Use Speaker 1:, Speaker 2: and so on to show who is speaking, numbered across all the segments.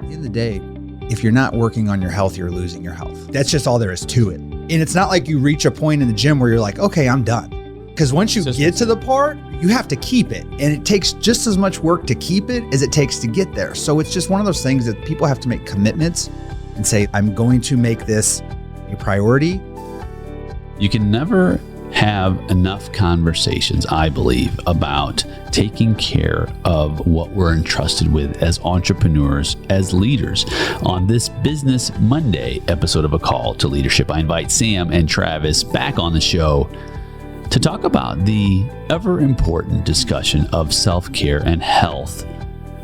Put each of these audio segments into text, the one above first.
Speaker 1: the end of the day, if you're not working on your health, you're losing your health. That's just all there is to it. And it's not like you reach a point in the gym where you're like, okay, I'm done. Because once you get to the part, you have to keep it. And it takes just as much work to keep it as it takes to get there. So it's just one of those things that people have to make commitments and say, I'm going to make this a priority.
Speaker 2: You can never have enough conversations, I believe, about taking care of what we're entrusted with as entrepreneurs, as leaders. On this Business Monday episode of A Call to Leadership, I invite Sam and Travis back on the show to talk about the ever important discussion of self-care and health,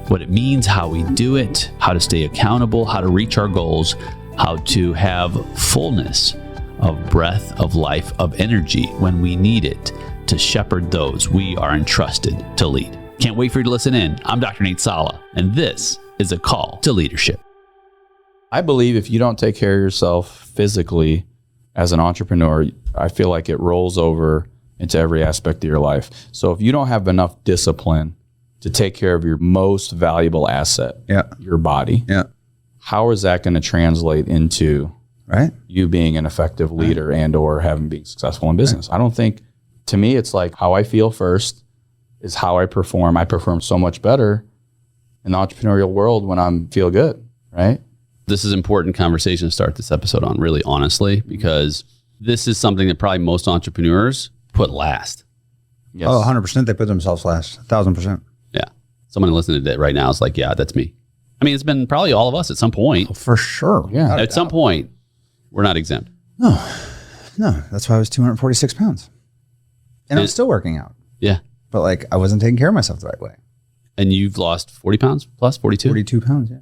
Speaker 2: what it means, how we do it, how to stay accountable, how to reach our goals, how to have fullness of breath, of life, of energy when we need it to shepherd those we are entrusted to lead. Can't wait for you to listen in. I'm Dr. Nate Salah, and this is A Call to Leadership.
Speaker 3: I believe if you don't take care of yourself physically as an entrepreneur, I feel like it rolls over into every aspect of your life. So if you don't have enough discipline to take care of your most valuable asset, your body, how is that going to translate into you being an effective leader and or being successful in business? I don't think, to me, it's like how I feel first is how I perform. I perform so much better in the entrepreneurial world when I feel good, right?
Speaker 2: This is an important conversation to start this episode on, really honestly, because this is something that probably most entrepreneurs put last.
Speaker 1: Yes. Oh, 100%. They put themselves last. 1,000%.
Speaker 2: Yeah. Someone listening to it right now is like, yeah, that's me. I mean, it's been probably all of us at some point.
Speaker 1: Oh, for sure.
Speaker 3: Yeah.
Speaker 2: At some point, we're not exempt.
Speaker 1: No. That's why I was 246 pounds. And I'm still working out.
Speaker 2: Yeah.
Speaker 1: But like, I wasn't taking care of myself the right way.
Speaker 2: And you've lost 40 pounds plus, 42?
Speaker 1: 42 pounds, yeah.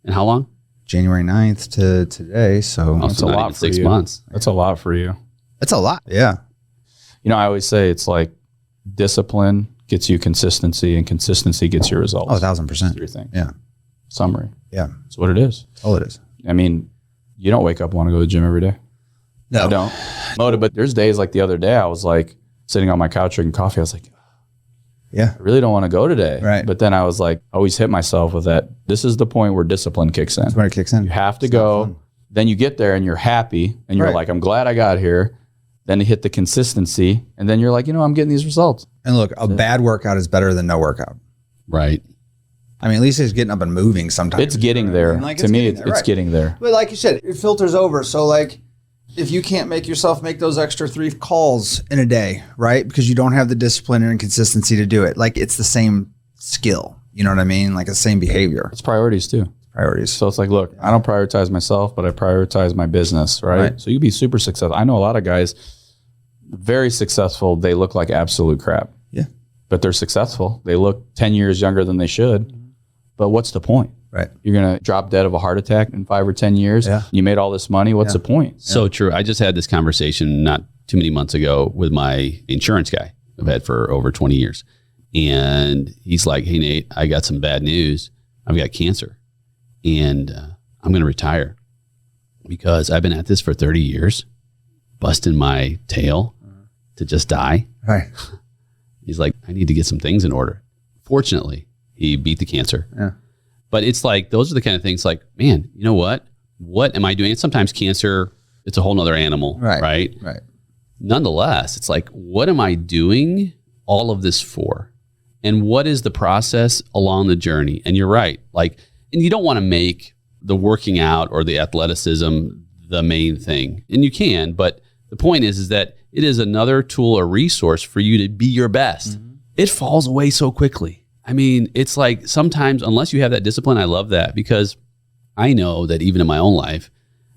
Speaker 2: And how long?
Speaker 1: January 9th to today. So
Speaker 3: that's a lot for
Speaker 2: 6
Speaker 3: you.
Speaker 2: months.
Speaker 3: That's a lot for you.
Speaker 1: That's a lot. Yeah.
Speaker 3: You know, I always say it's like discipline gets you consistency and consistency gets your results.
Speaker 1: Oh, 1,000%.
Speaker 3: That's your thing.
Speaker 1: Yeah.
Speaker 3: Summary.
Speaker 1: Yeah.
Speaker 3: That's what it is.
Speaker 1: All it is.
Speaker 3: I mean, you don't wake up and want to go to the gym every day.
Speaker 1: No.
Speaker 3: I don't. But there's days like the other day, I was like sitting on my couch drinking coffee. I was like,
Speaker 1: yeah,
Speaker 3: I really don't want to go today.
Speaker 1: Right.
Speaker 3: But then I was like, always hit myself with that. This is the point where discipline kicks in.
Speaker 1: That's when it kicks in.
Speaker 3: You have to go. Then you get there and you're happy and you're like, I'm glad I got here. Then you hit the consistency. And then you're like, I'm getting these results.
Speaker 1: And look, a bad workout is better than no workout.
Speaker 2: Right.
Speaker 1: I mean, at least it's getting up and moving sometimes.
Speaker 3: It's getting there. Like, to me, it's getting there.
Speaker 1: But like you said, it filters over. So like, if you can't make yourself make those extra 3 calls in a day, right? Because you don't have the discipline and consistency to do it. Like, it's the same skill. You know what I mean? Like the same behavior.
Speaker 3: It's priorities too.
Speaker 1: Priorities.
Speaker 3: So it's like, look, I don't prioritize myself, but I prioritize my business, right? So you can be super successful. I know a lot of guys, very successful. They look like absolute crap.
Speaker 1: Yeah.
Speaker 3: But they're successful. They look 10 years younger than they should. But what's the point?
Speaker 1: Right.
Speaker 3: You're going to drop dead of a heart attack in 5 or 10 years.
Speaker 1: Yeah.
Speaker 3: You made all this money. What's the point?
Speaker 2: So true. I just had this conversation not too many months ago with my insurance guy I've had for over 20 years. And he's like, hey, Nate, I got some bad news. I've got cancer and I'm going to retire because I've been at this for 30 years, busting my tail to just die.
Speaker 1: Right.
Speaker 2: He's like, I need to get some things in order. Fortunately, he beat the cancer.
Speaker 1: Yeah.
Speaker 2: But it's like, those are the kind of things like, man, you know what? What am I doing? And sometimes cancer, it's a whole nother animal, right?
Speaker 1: Right.
Speaker 2: Nonetheless, it's like, what am I doing all of this for? And what is the process along the journey? And you're right. Like, and you don't want to make the working out or the athleticism the main thing. And you can, but the point is that it is another tool or resource for you to be your best. Mm-hmm. It falls away so quickly. I mean, it's like sometimes, unless you have that discipline, I love that because I know that even in my own life,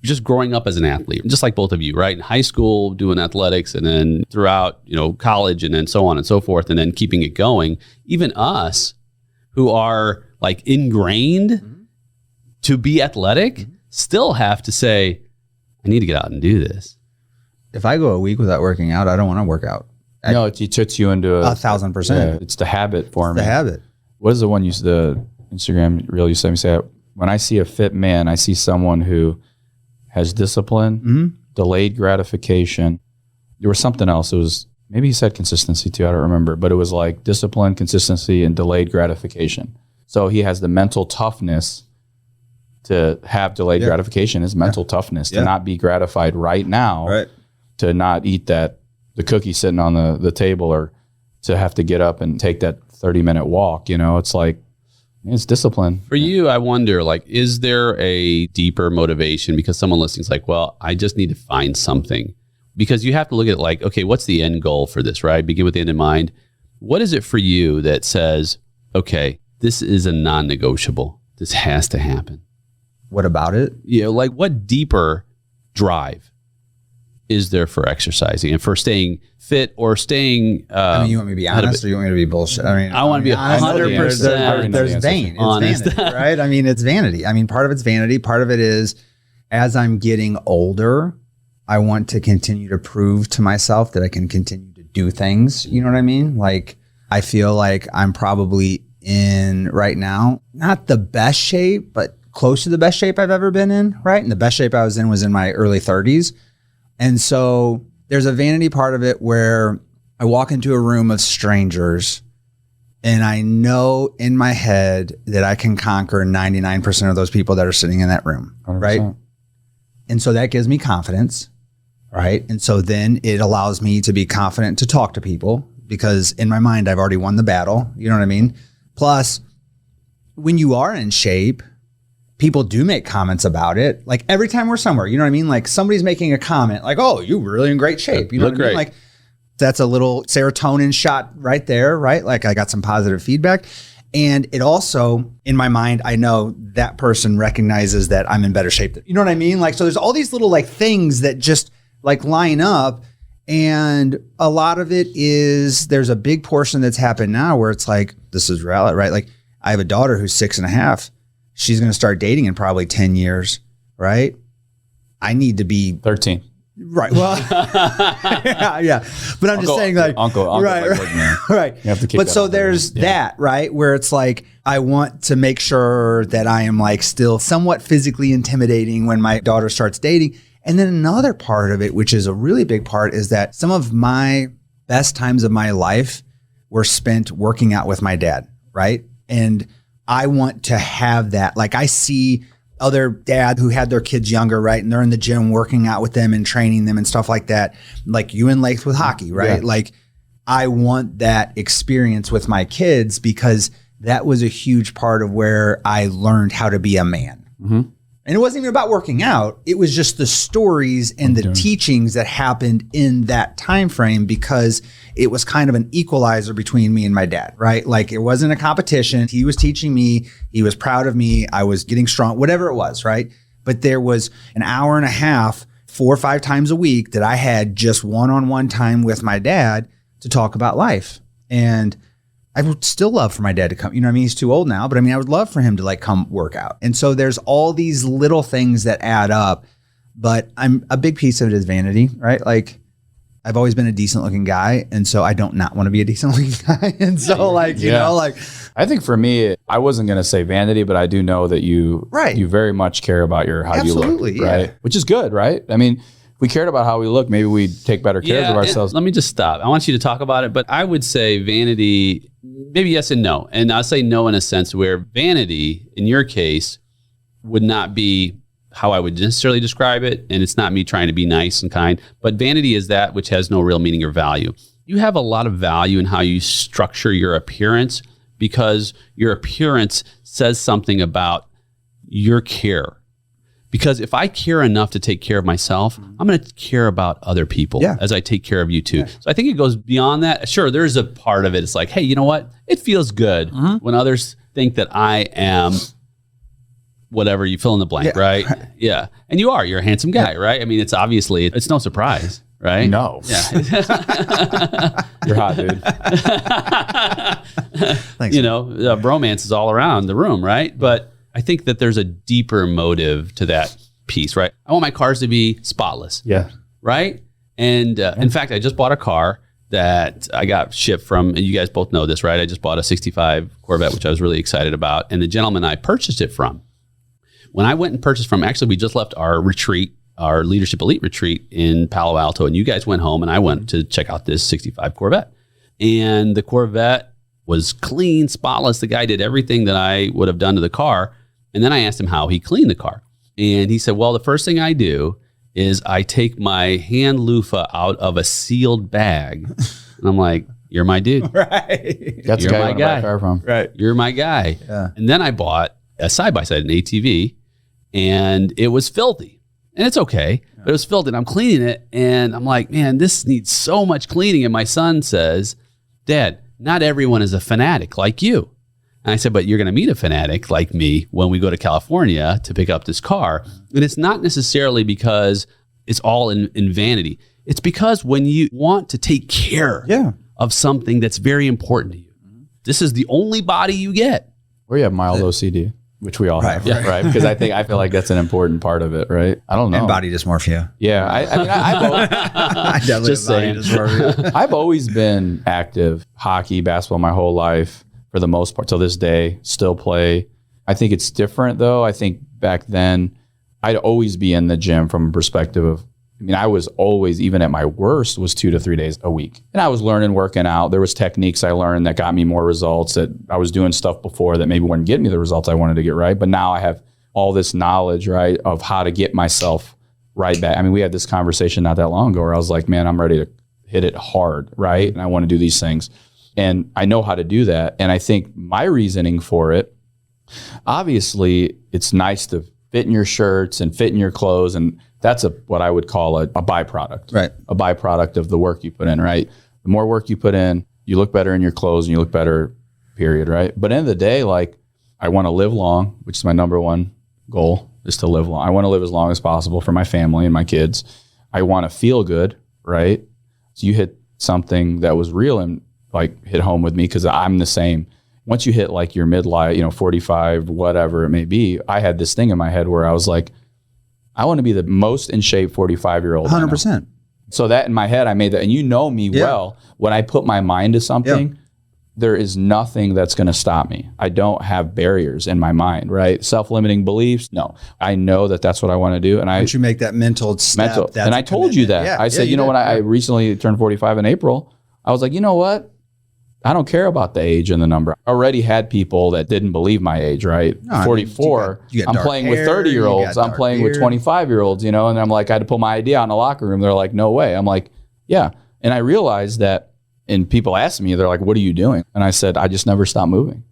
Speaker 2: just growing up as an athlete, just like both of you, right? In high school, doing athletics, and then throughout, college, and then so on and so forth, and then keeping it going. Even us who are like ingrained to be athletic still have to say, I need to get out and do this.
Speaker 1: If I go a week without working out, I don't want to work out.
Speaker 3: No, it puts you into
Speaker 1: 1,000%.
Speaker 3: Yeah, it's the habit for me.
Speaker 1: The habit.
Speaker 3: What is the one the Instagram reel you sent me? Say, when I see a fit man, I see someone who has discipline, delayed gratification. There was something else. It was, maybe he said consistency too. I don't remember, but it was like discipline, consistency, and delayed gratification. So he has the mental toughness to have delayed gratification is mental toughness, to not be gratified right now, to not eat the cookie sitting on the table, or to have to get up and take that 30-minute walk. It's like, it's discipline.
Speaker 2: For you, I wonder, like, is there a deeper motivation? Because someone listening is like, well, I just need to find something. Because you have to look at like, okay, what's the end goal for this, right? Begin with the end in mind. What is it for you that says, okay, this is a non-negotiable. This has to happen.
Speaker 1: What about it?
Speaker 2: Like what deeper drive is there for exercising and for staying fit or staying?
Speaker 1: You want me to be honest or you want me to be bullshit?
Speaker 2: I want to be 100%.
Speaker 1: There's vain.
Speaker 2: Honest.
Speaker 1: It's vanity, right? It's vanity. Part of it's vanity. Part of it is, as I'm getting older, I want to continue to prove to myself that I can continue to do things. You know what I mean? Like, I feel like I'm probably in right now, not the best shape, but close to the best shape I've ever been in, right? And the best shape I was in my early 30s. And so there's a vanity part of it where I walk into a room of strangers and I know in my head that I can conquer 99% of those people that are sitting in that room, 100%. Right? And so that gives me confidence, right? And so then it allows me to be confident to talk to people because in my mind, I've already won the battle. You know what I mean? Plus, when you are in shape, people do make comments about it. Like every time we're somewhere, you know what I mean? Like somebody's making a comment like, oh, you're really in great shape. You know what I mean? Like that's a little serotonin shot right there, right? Like I got some positive feedback. And it also, in my mind, I know that person recognizes that I'm in better shape. You know what I mean? Like, so there's all these little like things that just like line up. And a lot of it is, there's a big portion that's happened now where it's like, this is reality, right? Like I have a daughter who's 6.5. She's going to start dating in probably 10 years, right? I need to be
Speaker 3: 13.
Speaker 1: Right. Well, yeah. But I'm just saying like,
Speaker 3: uncle,
Speaker 1: right.
Speaker 3: You have to keep
Speaker 1: but so there's that, right? Where it's like, I want to make sure that I am like still somewhat physically intimidating when my daughter starts dating. And then another part of it, which is a really big part, is that some of my best times of my life were spent working out with my dad, right? And I want to have that. Like I see other dad who had their kids younger, right? And they're in the gym working out with them and training them and stuff like that. Like you and Lath with hockey, right? Yeah. Like I want that experience with my kids because that was a huge part of where I learned how to be a man. Mm-hmm. And it wasn't even about working out. It was just the stories and the teachings that happened in that time frame because it was kind of an equalizer between me and my dad, right? Like it wasn't a competition. He was teaching me. He was proud of me. I was getting strong, whatever it was, right? But there was an hour and a half, 4 or 5 times a week that I had just one-on-one time with my dad to talk about life. And I would still love for my dad to come, you know what I mean? He's too old now, but I mean, I would love for him to like come work out. And so there's all these little things that add up, but I'm a big piece of it is vanity, right? Like I've always been a decent looking guy. And so I don't not want to be a decent looking guy. And so like, you know, like.
Speaker 3: I think for me, I wasn't going to say vanity, but I do know that you very much care about how you look, right? Yeah. Which is good, right? I mean, if we cared about how we look, maybe we'd take better care of ourselves.
Speaker 2: Let me just stop. I want you to talk about it, but I would say vanity, maybe yes and no. And I'll say no in a sense where vanity, in your case, would not be how I would necessarily describe it. And it's not me trying to be nice and kind, but vanity is that which has no real meaning or value. You have a lot of value in how you structure your appearance because your appearance says something about your care. Because if I care enough to take care of myself, I'm going to care about other people as I take care of you too. Yeah. So I think it goes beyond that. Sure, there's a part of it. It's like, hey, you know what? It feels good when others think that I am whatever, you fill in the blank, right? Yeah. And you're a handsome guy, right? I mean, it's obviously, it's no surprise, right?
Speaker 3: No.
Speaker 2: Yeah.
Speaker 3: You're hot, dude.
Speaker 2: Thanks. You know, bromance is all around the room, right? But I think that there's a deeper motive to that piece, right? I want my cars to be spotless.
Speaker 3: Yeah.
Speaker 2: Right? And in fact, I just bought a car that I got shipped from, and you guys both know this, right? I just bought a 65 Corvette, which I was really excited about. And the gentleman I purchased it from, when I went and purchased from, actually, we just left our retreat, our Leadership Elite retreat in Palo Alto, and you guys went home, and I went to check out this 65 Corvette. And the Corvette was clean, spotless. The guy did everything that I would have done to the car. And then I asked him how he cleaned the car. And he said, well, the first thing I do is I take my hand loofah out of a sealed bag. And I'm like, you're my dude.
Speaker 1: Right.
Speaker 3: That's
Speaker 2: You're my guy.
Speaker 1: Right.
Speaker 2: You're my guy.
Speaker 1: Yeah.
Speaker 2: And then I bought a side-by-side, an ATV, and it was filthy. And it's okay, but it was filthy. And I'm cleaning it, and I'm like, man, this needs so much cleaning. And my son says, Dad, not everyone is a fanatic like you. And I said, but you're going to meet a fanatic like me when we go to California to pick up this car. And it's not necessarily because it's all in vanity. It's because when you want to take care of something that's very important to you, this is the only body you get.
Speaker 3: Or you have mild OCD, which we all have, right? Because I feel like that's an important part of it, right? I don't know.
Speaker 1: And body dysmorphia.
Speaker 3: Yeah, I mean,
Speaker 1: I definitely
Speaker 2: Just
Speaker 1: have body dysmorphia.
Speaker 3: I've always been active, hockey, basketball, my whole life for the most part till this day. Still play. I think it's different though. I think back then I'd always be in the gym from a perspective of, I mean, I was always, even at my worst, was 2 to 3 days a week. And I was learning, working out. There was techniques I learned that got me more results, that I was doing stuff before that maybe wouldn't get me the results I wanted to get right. But now I have all this knowledge, right, of how to get myself right back. I mean, we had this conversation not that long ago where I was like, man, I'm ready to hit it hard, right? And I want to do these things. And I know how to do that. And I think my reasoning for it, obviously, it's nice to fit in your shirts and fit in your clothes. And that's what I would call a byproduct,
Speaker 1: right?
Speaker 3: A byproduct of the work you put in, right? The more work you put in, you look better in your clothes and you look better, period, right? But at the end of the day, like, I want to live long, which is my number one goal, is to live long. I want to live as long as possible for my family and my kids. I want to feel good, right? So you hit something that was real and like hit home with me, because I'm the same. Once you hit like your midlife, 45, whatever it may be, I had this thing in my head where I was like, I want to be the most in shape 45-year-old.
Speaker 1: 100%.
Speaker 3: So that in my head, I made that. And you know me well. When I put my mind to something, there is nothing that's going to stop me. I don't have barriers in my mind, right? Self-limiting beliefs. No, I know that that's what I want to do. And
Speaker 1: once you make that mental step,
Speaker 3: and I told you that. I said, when I recently turned 45 in April, I was like, you know what? I don't care about the age and the number. I already had people that didn't believe my age, right? No, 44, I'm playing with 30-year-olds. I'm playing with 25-year-olds, and I'm like, I had to pull my idea out in the locker room. They're like, no way. I'm like, yeah. And I realized that, and people asked me, they're like, what are you doing? And I said, I just never stopped moving.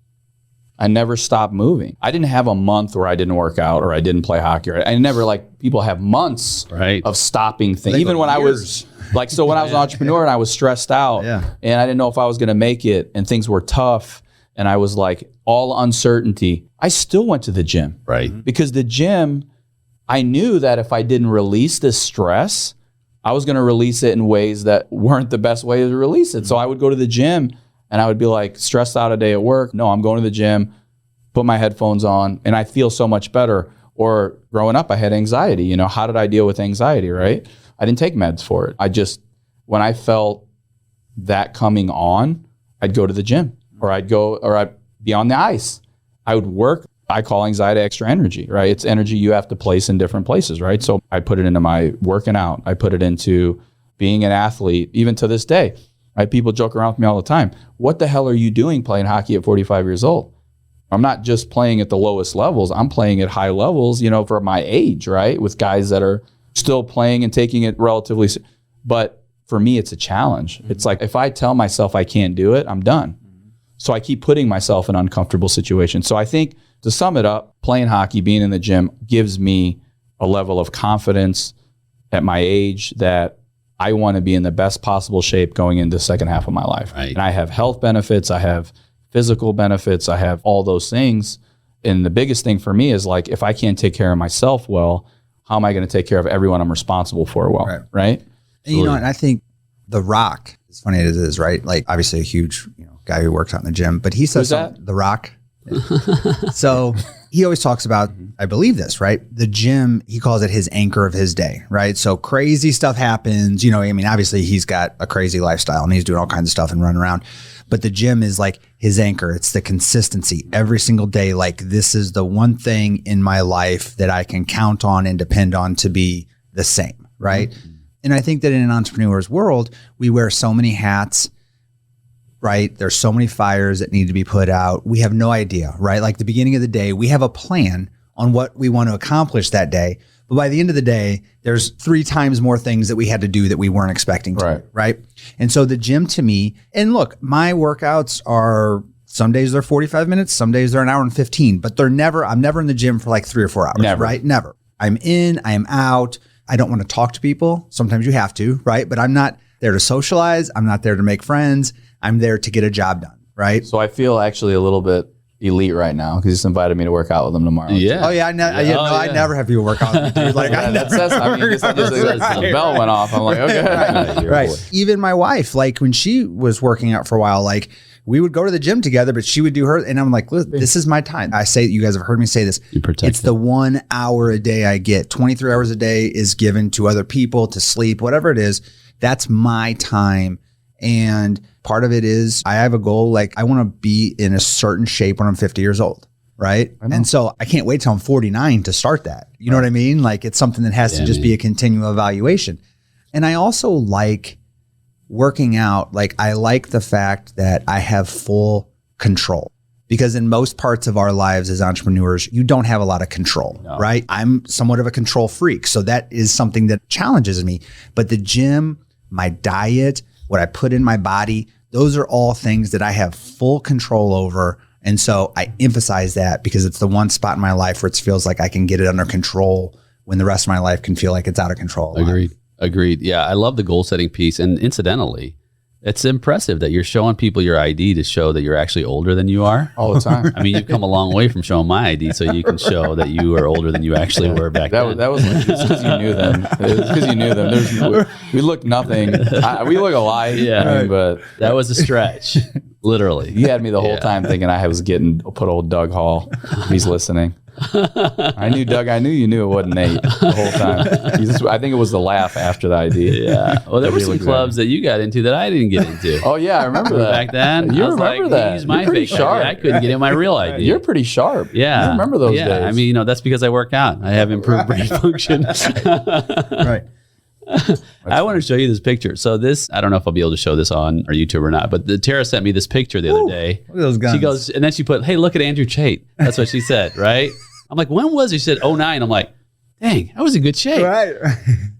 Speaker 3: I never stopped moving. I didn't have a month where I didn't work out or I didn't play hockey. I never, like, people have months of stopping things. Even when I was... Like, so when I was an entrepreneur and I was stressed out and I didn't know if I was going to make it and things were tough and I was like all uncertainty, I still went to the gym.
Speaker 2: Right.
Speaker 3: Because the gym, I knew that if I didn't release this stress, I was going to release it in ways that weren't the best way to release it. So I would go to the gym and I would be like stressed out a day at work. No, I'm going to the gym, put my headphones on, and I feel so much better. Or growing up, I had anxiety. How did I deal with anxiety, right? I didn't take meds for it. When I felt that coming on, I'd go to the gym or I'd be on the ice. I would work. I call anxiety extra energy, right? It's energy you have to place in different places, right? So I put it into my working out. I put it into being an athlete, even to this day. Right? People joke around with me all the time. What the hell are you doing playing hockey at 45 years old? I'm not just playing at the lowest levels. I'm playing at high levels, for my age, right? With guys that are still playing and taking it relatively, but for me, it's a challenge. Mm-hmm. It's like, if I tell myself I can't do it, I'm done. Mm-hmm. So I keep putting myself in uncomfortable situations. So I think, to sum it up, playing hockey, being in the gym gives me a level of confidence at my age that I want to be in the best possible shape going into the second half of my life.
Speaker 2: Right.
Speaker 3: And I have health benefits. I have physical benefits. I have all those things. And the biggest thing for me is, like, if I can't take care of myself well, how am I going to take care of everyone I'm responsible for well, right?
Speaker 1: And and I think The Rock, as funny as it is, right? Like, obviously a huge guy who works out in the gym, but he says The Rock. So he always talks about, I believe this, right? The gym, he calls it his anchor of his day, right? So crazy stuff happens, obviously he's got a crazy lifestyle and he's doing all kinds of stuff and running around. But the gym is like his anchor. It's the consistency every single day. Like, this is the one thing in my life that I can count on and depend on to be the same, right? Mm-hmm. And I think that in an entrepreneur's world, we wear so many hats. right? There's so many fires that need to be put out. We have no idea, right? Like the beginning of the day, we have a plan on what we want to accomplish that day. But by the end of the day, there's 3 times more things that we had to do that we weren't expecting to, right? And so the gym to me, and look, my workouts are, some days they're 45 minutes, some days they're an hour and 15, but I'm never in the gym for like 3 or 4 hours, right? Never. I'm in, I am out. I don't want to talk to people. Sometimes you have to, right? But I'm not there to socialize. I'm not there to make friends. I'm there to get a job done, right?
Speaker 3: So I feel actually a little bit elite right now because he's invited me to work out with him tomorrow.
Speaker 2: Yeah.
Speaker 1: Oh yeah. I never have people work out with me, dude. Like
Speaker 3: the bell went off. I'm like, okay.
Speaker 1: Right. Even my wife, like when she was working out for a while, like we would go to the gym together, but she would do her. And I'm like, look, this is my time. I say, you guys have heard me say this. It's the 1 hour a day I get. 23 hours a day is given to other people, to sleep, whatever it is. That's my time. And part of it is I have a goal. Like I want to be in a certain shape when I'm 50 years old. Right. And so I can't wait till I'm 49 to start that. You know what I mean? Like it's something that has to just be a continual evaluation. And I also like working out. Like I like the fact that I have full control, because in most parts of our lives as entrepreneurs, you don't have a lot of control, right? I'm somewhat of a control freak. So that is something that challenges me. But the gym, my diet, what I put in my body, those are all things that I have full control over. And so I emphasize that because it's the one spot in my life where it feels like I can get it under control when the rest of my life can feel like it's out of control.
Speaker 2: Agreed. Yeah. I love the goal setting piece. And incidentally, it's impressive that you're showing people your ID to show that you're actually older than you are.
Speaker 3: All the time.
Speaker 2: I mean, you've come a long way from showing my ID so you can show that you are older than you actually were back then.
Speaker 3: That was because you knew them. It was because you knew them. We look nothing. We look alike.
Speaker 2: Yeah.
Speaker 3: But
Speaker 2: that was a stretch. Literally.
Speaker 3: You had me the whole time thinking I was getting put old Doug Hall. He's listening. I knew Doug. I knew you knew it wasn't Nate the whole time. I think it was the laugh after the ID.
Speaker 2: Yeah. Well, there were some clubs that you got into that I didn't get into.
Speaker 3: Oh yeah, I remember that.
Speaker 2: Back then,
Speaker 3: you remember that?
Speaker 2: Use my fake ID. I couldn't get in my real ID.
Speaker 3: You're pretty sharp.
Speaker 2: Yeah.
Speaker 3: You remember those days.
Speaker 2: I mean, that's because I work out. I have improved brain function.
Speaker 1: Right.
Speaker 2: I want to show you this picture. So this, I don't know if I'll be able to show this on our YouTube or not, but Tara sent me this picture the other day.
Speaker 1: Look at those guns.
Speaker 2: She goes, and then she put, "Hey, look at Andrew Chait." That's what she said, right? I'm like, when was it? She said, 09. I'm like, dang, I was in good shape.
Speaker 1: Right.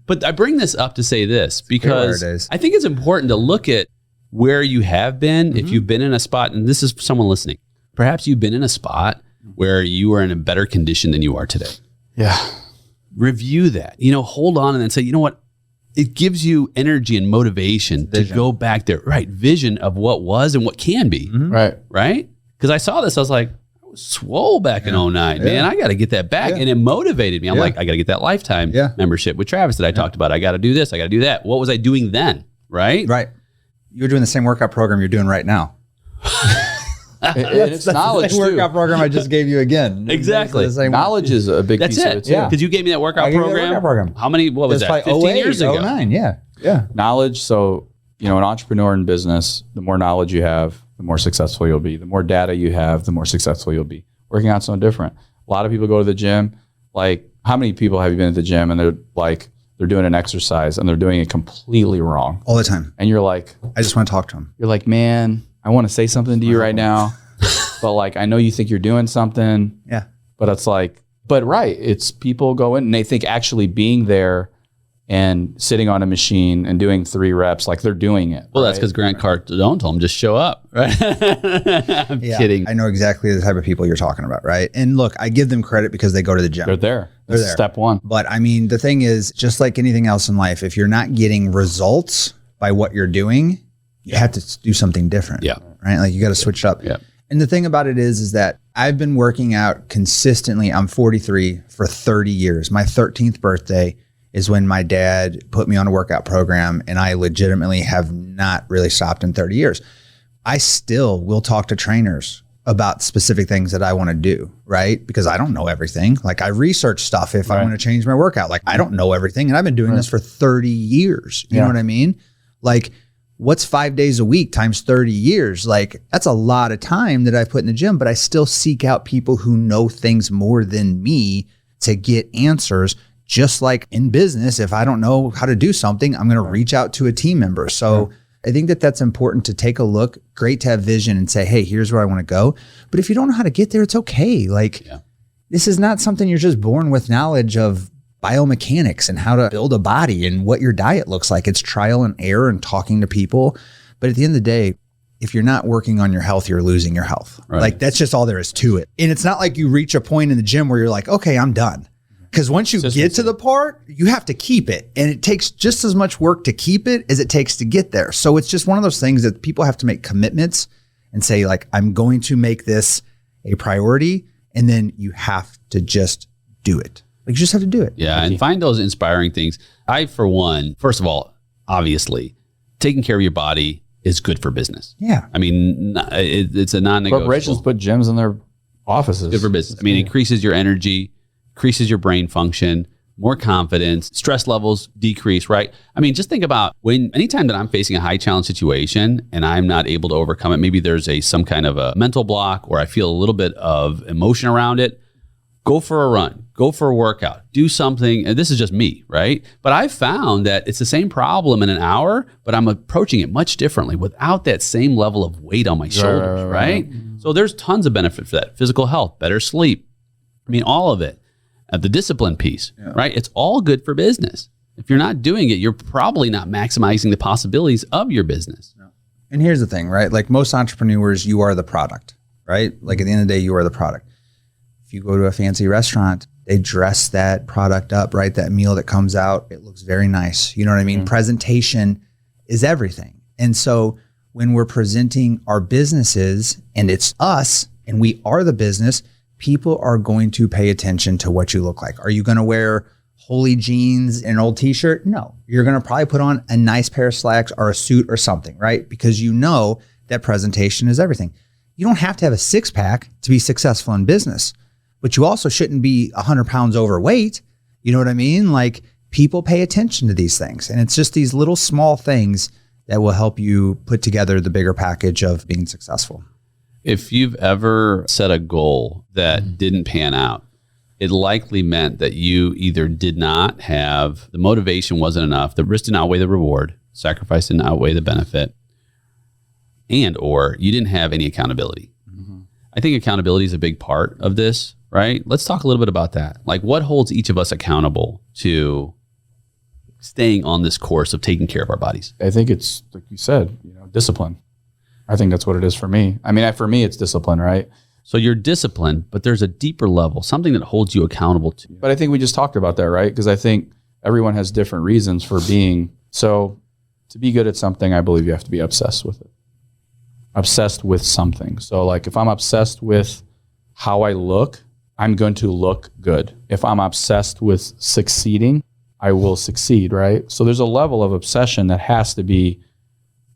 Speaker 2: But I bring this up to say this because I think it's important to look at where you have been. If you've been in a spot, and this is for someone listening, perhaps you've been in a spot where you are in a better condition than you are today.
Speaker 3: Yeah.
Speaker 2: Review that, hold on and then say, you know what? It gives you energy and motivation to go back there. Right. Vision of what was and what can be.
Speaker 3: Right.
Speaker 2: Right. Because I saw this, I was like, swole back in 09, man. I got to get that back. And it motivated me. I'm like, I got to get that lifetime membership with Travis that I talked about. I got to do this. I got to do that. What was I doing then? Right.
Speaker 1: You were doing the same workout program you're doing right now.
Speaker 3: It's knowledge
Speaker 1: the same workout program I just gave you again.
Speaker 2: Exactly.
Speaker 3: Knowledge is a big piece of it too.
Speaker 2: Because you gave me that workout program. How many, what was that? 15 years ago?
Speaker 1: 09, yeah.
Speaker 3: Knowledge. So, an entrepreneur in business, the more knowledge you have, the more successful you'll be. The more data you have, the more successful you'll be. Working out's no different. A lot of people go to the gym. Like, how many people have you been at the gym and they're doing an exercise and they're doing it completely wrong?
Speaker 1: All the time.
Speaker 3: And you're like,
Speaker 1: I just want to talk to them.
Speaker 3: You're like, man, I want to say something to you right now. But like, I know you think you're doing something.
Speaker 1: Yeah.
Speaker 3: But it's like, it's people go in and they think actually being there and sitting on a machine and doing 3 reps, like they're doing it.
Speaker 2: Well, that's because Grant Cardone told them just show up, right? I'm kidding.
Speaker 1: I know exactly the type of people you're talking about, right? And look, I give them credit because they go to the gym.
Speaker 3: They're there. That's step one.
Speaker 1: But I mean, the thing is, just like anything else in life, if you're not getting results by what you're doing, you have to do something different.
Speaker 2: Yeah.
Speaker 1: Right? Like you got to switch it up.
Speaker 2: Yeah.
Speaker 1: And the thing about it is that I've been working out consistently. I'm 43 for 30 years. My 13th birthday is when my dad put me on a workout program, and I legitimately have not really stopped in 30 years. I still will talk to trainers about specific things that I want to do, right? Because I don't know everything. Like I research stuff if I want to change my workout. Like I don't know everything, and I've been doing this for 30 years. You know what I mean? Like what's 5 days a week times 30 years? Like that's a lot of time that I put in the gym, but I still seek out people who know things more than me to get answers. Just like in business, if I don't know how to do something, I'm going to reach out to a team member. So I think that that's important to take a look. Great to have vision and say, hey, here's where I want to go. But if you don't know how to get there, it's okay. Like, this is not something you're just born with knowledge of biomechanics and how to build a body and what your diet looks like. It's trial and error and talking to people. But at the end of the day, if you're not working on your health, you're losing your health. Right. Like, that's just all there is to it. And it's not like you reach a point in the gym where you're like, okay, I'm done. Because once you get to the part, you have to keep it. And it takes just as much work to keep it as it takes to get there. So it's just one of those things that people have to make commitments and say, like, I'm going to make this a priority. And then you have to just do it. Like, you just have to do it.
Speaker 2: Yeah. And find those inspiring things. I, for one, first of all, obviously, taking care of your body is good for business.
Speaker 1: Yeah.
Speaker 2: I mean, it's a non-negotiable.
Speaker 3: Corporations put gyms in their offices.
Speaker 2: Good for business. I mean, it increases your energy, increases your brain function, more confidence, stress levels decrease, right? I mean, just think about anytime that I'm facing a high challenge situation and I'm not able to overcome it, maybe there's some kind of a mental block or I feel a little bit of emotion around it, go for a run, go for a workout, do something. And this is just me, right? But I've found that it's the same problem in an hour, but I'm approaching it much differently without that same level of weight on my shoulders, right? So there's tons of benefit for that. Physical health, better sleep. I mean, all of it. The discipline piece, right? It's all good for business. If you're not doing it, you're probably not maximizing the possibilities of your business.
Speaker 1: And here's the thing, right? Like, most entrepreneurs, you are the product, right? Like, at the end of the day, you are the product. If you go to a fancy restaurant, they dress that product up, right? That meal that comes out, it looks very nice. You know what I mean? Mm-hmm. Presentation is everything. And so when we're presenting our businesses and it's us and we are the business, people are going to pay attention to what you look like. Are you going to wear holey jeans and an old t-shirt? No. You're going to probably put on a nice pair of slacks or a suit or something, right? Because you know that presentation is everything. You don't have to have a six-pack to be successful in business, but you also shouldn't be 100 pounds overweight. You know what I mean? Like, people pay attention to these things. And it's just these little small things that will help you put together the bigger package of being successful.
Speaker 2: If you've ever set a goal that didn't pan out, it likely meant that you either did not have, the motivation wasn't enough, the risk didn't outweigh the reward, sacrifice didn't outweigh the benefit, and or you didn't have any accountability. Mm-hmm. I think accountability is a big part of this, right? Let's talk a little bit about that. Like, what holds each of us accountable to staying on this course of taking care of our bodies?
Speaker 3: I think it's, like you said, discipline. I think that's what it is for me. I mean, for me, it's discipline, right?
Speaker 2: So you're disciplined, but there's a deeper level, something that holds you accountable to.
Speaker 3: But I think we just talked about that, right? Because I think everyone has different reasons for being. So to be good at something, I believe you have to be obsessed with it. Obsessed with something. So like, if I'm obsessed with how I look, I'm going to look good. If I'm obsessed with succeeding, I will succeed, right? So there's a level of obsession that has to be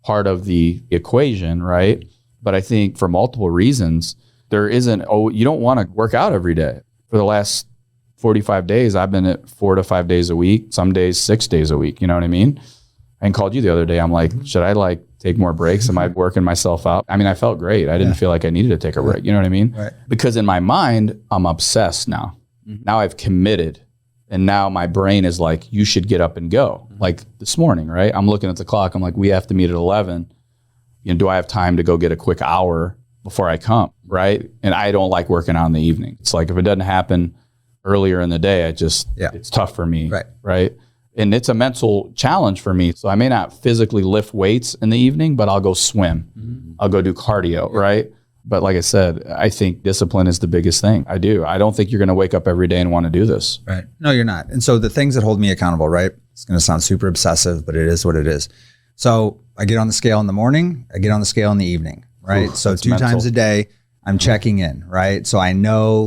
Speaker 3: part of the equation, right? But I think for multiple reasons, there isn't, you don't want to work out every day. For the last 45 days, I've been at 4 to 5 days a week, some days 6 days a week, you know what I mean? I called you the other day. I'm like, should I take more breaks? Am I working myself out? I mean, I felt great. I didn't feel like I needed to take a break, you know what I mean? Right. Because in my mind, I'm obsessed now. Mm-hmm. Now I've committed. And now my brain is like, you should get up and go. Mm-hmm. Like this morning, right? I'm looking at the clock. I'm like, we have to meet at 11. Do I have time to go get a quick hour before I come, right? And I don't like working out in the evening. It's like, if it doesn't happen earlier in the day, it's tough for me, right? And it's a mental challenge for me. So I may not physically lift weights in the evening, but I'll go swim. Mm-hmm. I'll go do cardio, right? But like I said, I think discipline is the biggest thing. I do. I don't think you're going to wake up every day and want to do this.
Speaker 1: Right. No, you're not. And so the things that hold me accountable, right? It's going to sound super obsessive, but it is what it is. So I get on the scale in the morning. I get on the scale in the evening, right? Ooh, so 2 times a day, I'm checking in, right? So I know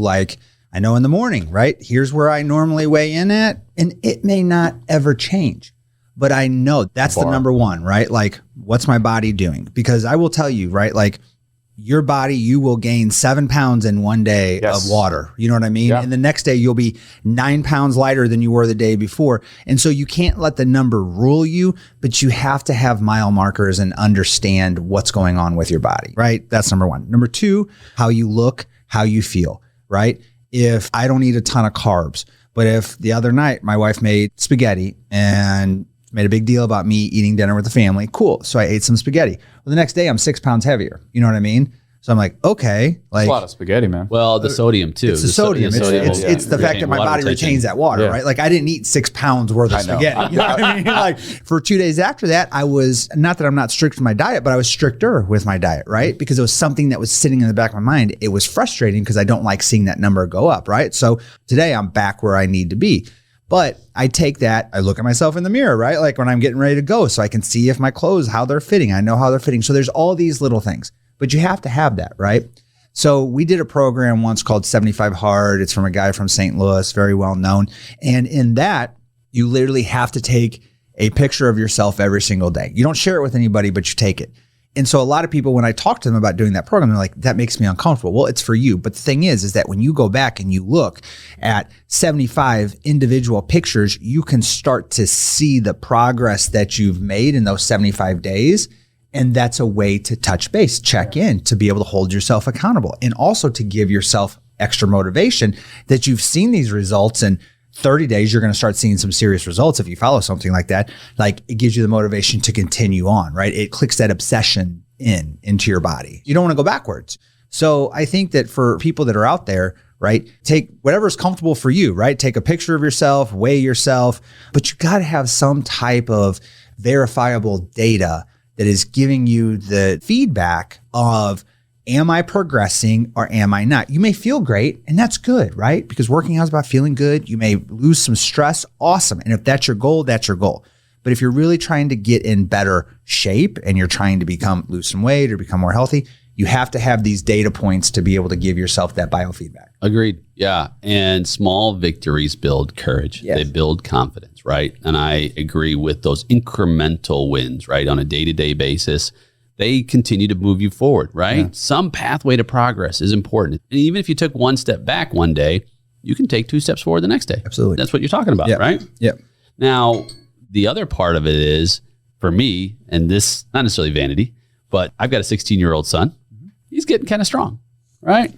Speaker 1: in the morning, right? Here's where I normally weigh in at. And it may not ever change, but I know that's the number one, right? Like, what's my body doing? Because I will tell you, right? Like, your body, you will gain 7 pounds in one day of water. You know what I mean? Yeah. And the next day you'll be 9 pounds lighter than you were the day before. And so you can't let the number rule you, but you have to have mile markers and understand what's going on with your body, right? That's number one. Number two, how you look, how you feel, right? If I don't eat a ton of carbs, but if the other night my wife made spaghetti and Made a big deal about me eating dinner with the family. Cool. So I ate some spaghetti. Well, the next day I'm 6 pounds heavier. You know what I mean? So I'm like, okay.
Speaker 3: Like, it's a lot of spaghetti, man.
Speaker 2: Well, the sodium too.
Speaker 1: It's the sodium. It's the fact that my body retains that water, right? Like I didn't eat 6 pounds worth of spaghetti. You know what I mean? Like for 2 days after that, I was, not that I'm not strict with my diet, but I was stricter with my diet, right? Because it was something that was sitting in the back of my mind. It was frustrating because I don't like seeing that number go up, right? So today I'm back where I need to be. But I take that, I look at myself in the mirror, right? Like when I'm getting ready to go, so I can see if my clothes, how they're fitting. I know how they're fitting. So there's all these little things, but you have to have that, right? So we did a program once called 75 Hard. It's from a guy from St. Louis, very well known. And in that, you literally have to take a picture of yourself every single day. You don't share it with anybody, but you take it. And so a lot of people, when I talk to them about doing that program, they're like, that makes me uncomfortable. Well, it's for you. But the thing is that when you go back and you look at 75 individual pictures, you can start to see the progress that you've made in those 75 days. And that's a way to touch base, check in, to be able to hold yourself accountable, and also to give yourself extra motivation that you've seen these results. And 30 days, you're going to start seeing some serious results if you follow something like that. Like it gives you the motivation to continue on, right? It clicks that obsession into your body. You don't want to go backwards. So I think that for people that are out there, right, take whatever's comfortable for you, right? Take a picture of yourself, weigh yourself, but you got to have some type of verifiable data that is giving you the feedback of, am I progressing or am I not? You may feel great, and that's good, right? Because working out is about feeling good. You may lose some stress. Awesome. And if that's your goal, that's your goal. But if you're really trying to get in better shape and you're trying to lose some weight or become more healthy, you have to have these data points to be able to give yourself that biofeedback.
Speaker 2: Agreed. Yeah. And small victories build courage. Yes. They build confidence, right? And I agree with those incremental wins, right? On a day-to-day basis, they continue to move you forward, right? Yeah. Some pathway to progress is important. And even if you took one step back one day, you can take 2 steps forward the next day.
Speaker 1: Absolutely.
Speaker 2: That's what you're talking about, right?
Speaker 1: Yep.
Speaker 2: Now, the other part of it is, for me, and this, not necessarily vanity, but I've got a 16-year-old son. He's getting kind of strong, right?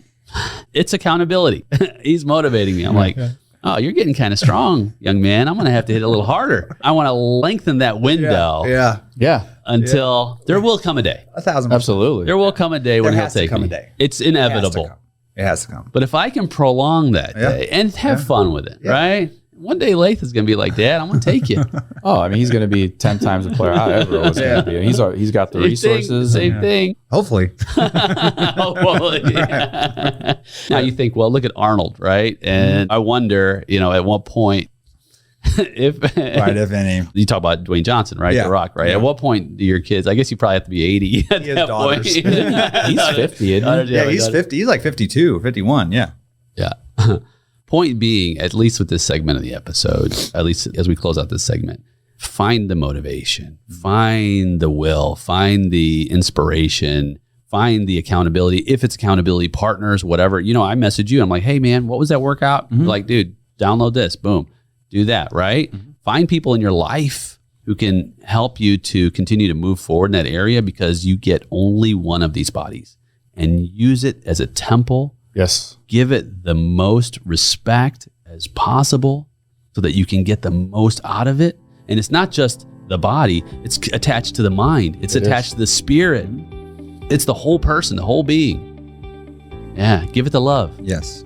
Speaker 2: It's accountability. He's motivating me. I'm like, oh, you're getting kind of strong, young man. I'm going to have to hit a little harder. I want to lengthen that window.
Speaker 1: Yeah.
Speaker 2: Until there will come a day.
Speaker 1: 1,000%.
Speaker 3: Absolutely.
Speaker 2: There will come a day when he'll take me. It's inevitable.
Speaker 1: It has to come.
Speaker 2: But if I can prolong that day and have fun with it, right? One day Lath is going to be like, Dad, I'm going to take you.
Speaker 3: I mean, he's going to be 10 times the player I ever was going to be. He's got the resources.
Speaker 2: Same thing.
Speaker 1: Hopefully.
Speaker 2: Now you think, well, look at Arnold, right? And I wonder, at what point, if any, you talk about Dwayne Johnson, right? The Rock, right? At what point do your kids, I guess you probably have to be 80 at that point.
Speaker 3: He's 50, isn't he?
Speaker 1: He's 50. He's like 52, 51. Yeah.
Speaker 2: Point being, at least with this segment of the episode, at least as we close out this segment, find the motivation, find the will, find the inspiration, find the accountability. If it's accountability partners, whatever, I message you. I'm like, hey man, what was that workout? You're like, dude, download this, boom, do that, right? Find people in your life who can help you to continue to move forward in that area, because you get only one of these bodies, and use it as a temple.
Speaker 3: Yes.
Speaker 2: Give it the most respect as possible so that you can get the most out of it. And it's not just the body, it's attached to the mind. It's attached to the spirit. It's the whole person, the whole being. Yeah, give it the love.
Speaker 1: Yes.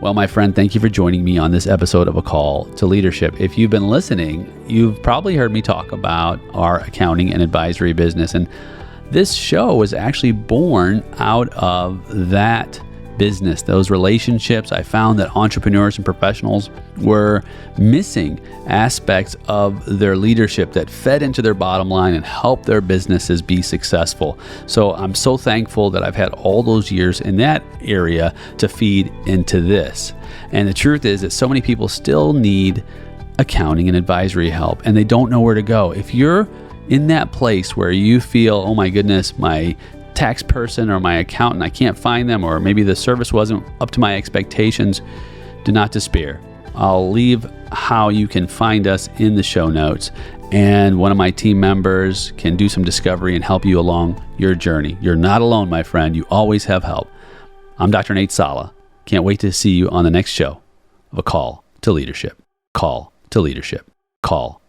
Speaker 2: Well, my friend, thank you for joining me on this episode of A Call to Leadership. If you've been listening, you've probably heard me talk about our accounting and advisory business. And this show was actually born out of that business, those relationships. I found that entrepreneurs and professionals were missing aspects of their leadership that fed into their bottom line and helped their businesses be successful. So I'm so thankful that I've had all those years in that area to feed into this. And the truth is that so many people still need accounting and advisory help, and they don't know where to go. If you're in that place where you feel, oh my goodness, my tax person or my accountant, I can't find them, or maybe the service wasn't up to my expectations, do not despair. I'll leave how you can find us in the show notes, and one of my team members can do some discovery and help you along your journey. You're not alone, my friend. You always have help. I'm Dr. Nate Salah. Can't wait to see you on the next show of A Call to Leadership. Call to Leadership. Call